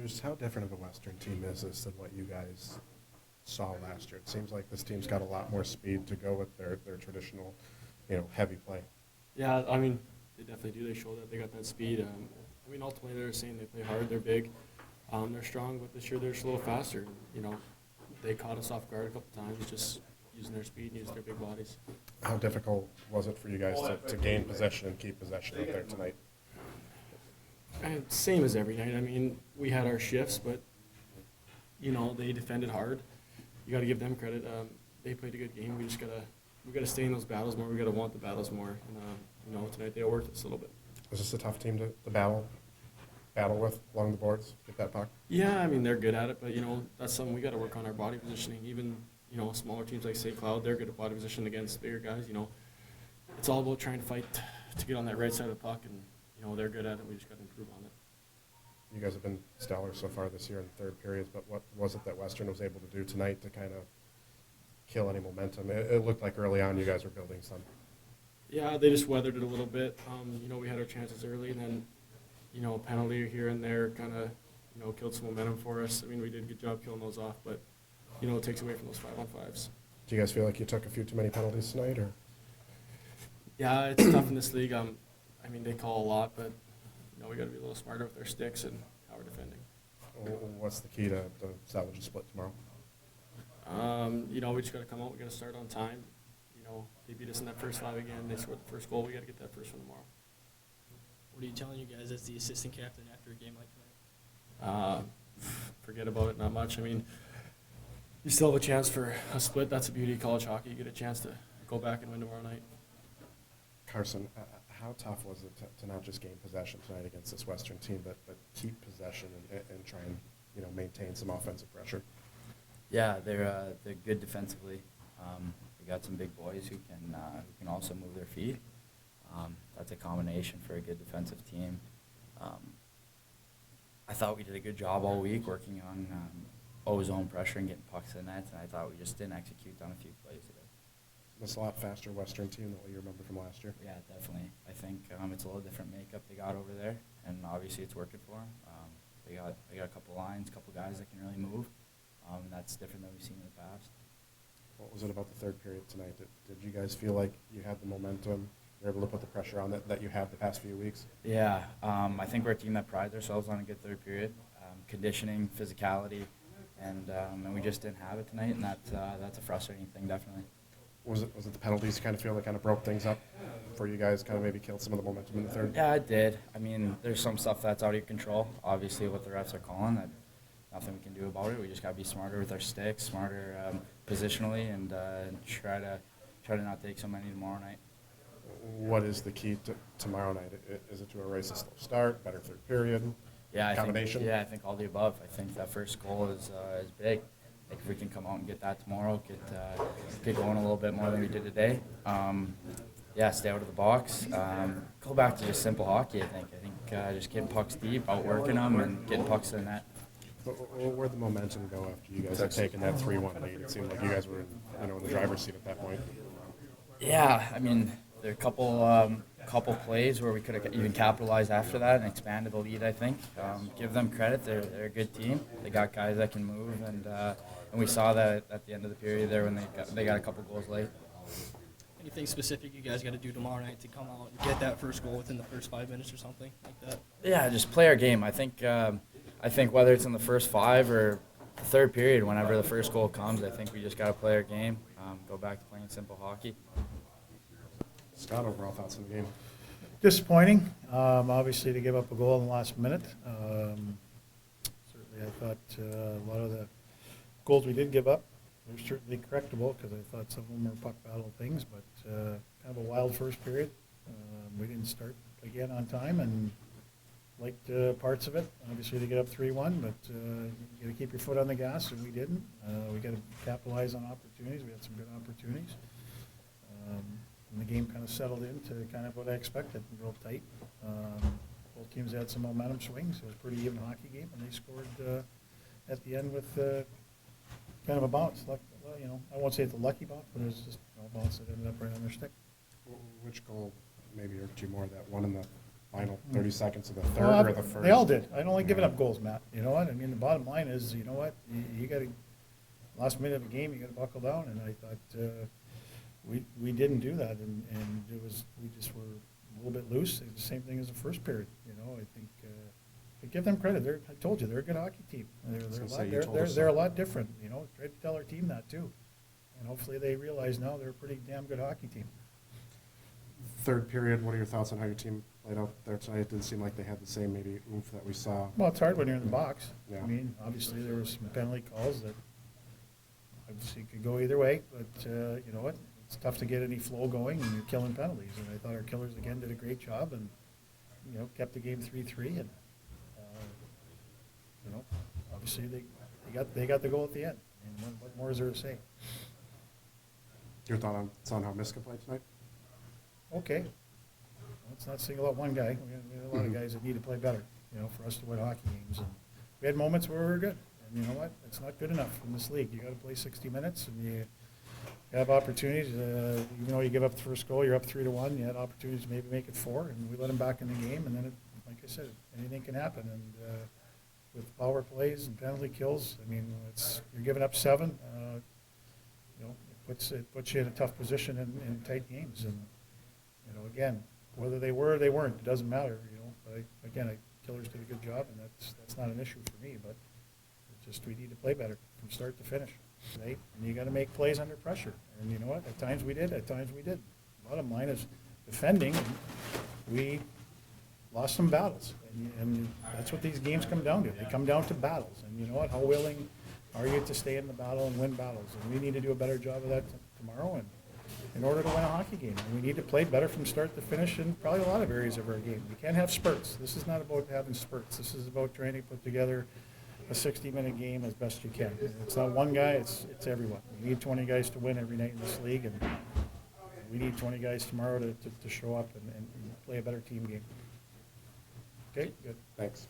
Just how different of a Western team is this than what you guys saw last year? It seems like this team's got a lot more speed to go with their traditional, heavy play. Yeah, I mean, they definitely do. They show that they got that speed. I mean, ultimately, they're saying they play hard, they're big, they're strong, but this year they're just a little faster. They caught us off guard a couple times, just using their speed and using their big bodies. How difficult was it for you guys to gain possession and keep possession out there tonight? And same as every night. I mean, we had our shifts, but they defended hard. You got to give them credit. They played a good game. We gotta stay in those battles more. We gotta want the battles more. And tonight they outworked us a little bit. Is this a tough team to battle with along the boards? Get that puck. Yeah, I mean they're good at it, but that's something we got to work on our body positioning. Even smaller teams like St. Cloud, they're good at body position against bigger guys. It's all about trying to fight to get on that right side of the puck, and they're good at it. We just got to improve on it. You guys have been stellar so far this year in third periods, but what was it that Western was able to do tonight to kind of kill any momentum? It looked like early on you guys were building some. Yeah, they just weathered it a little bit. We had our chances early, and then a penalty here and there kind of killed some momentum for us. I mean, we did a good job killing those off, but it takes away from those 5-on-5s. Do you guys feel like you took a few too many penalties tonight, or? Yeah, it's tough in this league. I mean, they call a lot, but we got to be a little smarter with our sticks and how we're defending. What's the key to salvage a split tomorrow? We just got to come out. We got to start on time. They beat us in that first 5 again. They scored the first goal. We got to get that first one tomorrow. What are you telling you guys as the assistant captain after a game like tonight? Forget about it. Not much. I mean, you still have a chance for a split. That's the beauty of college hockey. You get a chance to go back and win tomorrow night. Carson, how tough was it to not just gain possession tonight against this Western team, but keep possession and try and maintain some offensive pressure? Yeah, they're good defensively. We got some big boys who can also move their feet. That's a combination for a good defensive team. I thought we did a good job all week working on O-zone pressure and getting pucks in the net, and I thought we just didn't execute on a few plays today. This a lot faster Western team than what you remember from last year? Yeah, definitely. I think it's a little different makeup they got over there, and obviously it's working for them. They got a couple lines, a couple guys that can really move, and that's different than we've seen in the past. What was it about the third period tonight? Did you guys feel like you had the momentum, you were able to put the pressure on that you have the past few weeks? Yeah, I think we're a team that prides ourselves on a good third period, conditioning, physicality, and we just didn't have it tonight, and that's a frustrating thing, definitely. Was it the penalties you kind of feel that kind of broke things up for you guys, kind of maybe killed some of the momentum in the third? Yeah, it did. I mean, there's some stuff that's out of your control. Obviously, what the refs are calling, that nothing we can do about it. We just got to be smarter with our sticks, smarter positionally, and try to not take so many tomorrow night. What is the key to tomorrow night? Is it to erase a slow start, better third period, combination? I think all the above. I think that first goal is big. Like if we can come out and get that tomorrow, get going a little bit more than we did today. Stay out of the box. Go back to just simple hockey. I think just getting pucks deep, outworking them, and getting pucks in the net. Where'd the momentum go after you guys had taken that 3-1 lead? It seemed like you guys were in the driver's seat at that point. Yeah, I mean, there are a couple plays where we could have even capitalized after that and expanded the lead, I think. Give them credit. They're a good team. They got guys that can move, and we saw that at the end of the period there when they got a couple goals late. Anything specific you guys got to do tomorrow night to come out and get that first goal within the first 5 minutes or something like that? Yeah, just play our game. I think whether it's in the first 5 or the third period, whenever the first goal comes, I think we just got to play our game, go back to playing simple hockey. Scott, overall thoughts on the game? Disappointing, obviously, to give up a goal in the last minute. Certainly, I thought a lot of the goals we did give up were certainly correctable because I thought some of them were puck battle things, but kind of a wild first period. We didn't start again on time and liked parts of it. Obviously, to get up 3-1, but you got to keep your foot on the gas, and we didn't. We got to capitalize on opportunities. We had some good opportunities. And the game kind of settled into kind of what I expected, real tight. Both teams had some momentum swings. It was a pretty even hockey game, and they scored at the end with kind of a bounce. I won't say it's a lucky bounce, but it was just a bounce that ended up right on their stick. Which goal maybe irked you more, that one in the final 30 seconds of the third Well, or the first? They all did. I don't like giving up goals, Matt. You know what? I mean, the bottom line is, you know what? You got to, last minute of a game, you got to buckle down. And I thought we didn't do that, and it was, we just were a little bit loose. It's the same thing as the first period. You know, I think but give them credit. I told you, they're a good hockey team. They're a lot different. You know, tried to tell our team that too, and hopefully they realize now they're a pretty damn good hockey team. Third period, what are your thoughts on how your team played out there tonight? It didn't seem like they had the same maybe oomph that we saw. Well, it's hard when you're in the box. Yeah. I mean, obviously there was some penalty calls that obviously could go either way, but you know what? It's tough to get any flow going when you're killing penalties. And I thought our killers again did a great job and, you know, kept the game 3-3. And you know, obviously they got the goal at the end. And what more is there to say? Your thoughts on how Miska played tonight? Okay. Let's not single out one guy. We had a lot of guys that need to play better, you know, for us to win hockey games. And we had moments where we were good. And you know what? It's not good enough in this league. You got to play 60 minutes, and you have opportunities. Even though you give up the first goal, you're up 3-1. You had opportunities to maybe make it 4, and we let them back in the game. And then, like I said, anything can happen. And with power plays and penalty kills, I mean, you're giving up 7. You know, it puts you in a tough position in tight games. And you know, again, whether they were or they weren't, it doesn't matter. You know, but again, Killers did a good job, and that's not an issue for me. But it's just we need to play better from start to finish, right? And you got to make plays under pressure. And you know what? At times we did. At times we did. Bottom line is defending. And we lost some battles, and that's what these games come down to. They come down to battles. And you know what? How willing are you to stay in the battle and win battles? And we need to do a better job of that tomorrow. And in order to win a hockey game, and we need to play better from start to finish in probably a lot of areas of our game. We can't have spurts. This is not about having spurts. This is about trying to put together a 60-minute game as best you can. It's not one guy, it's everyone. We need 20 guys to win every night in this league, and we need 20 guys tomorrow to show up and play a better team game. Okay, good. Thanks.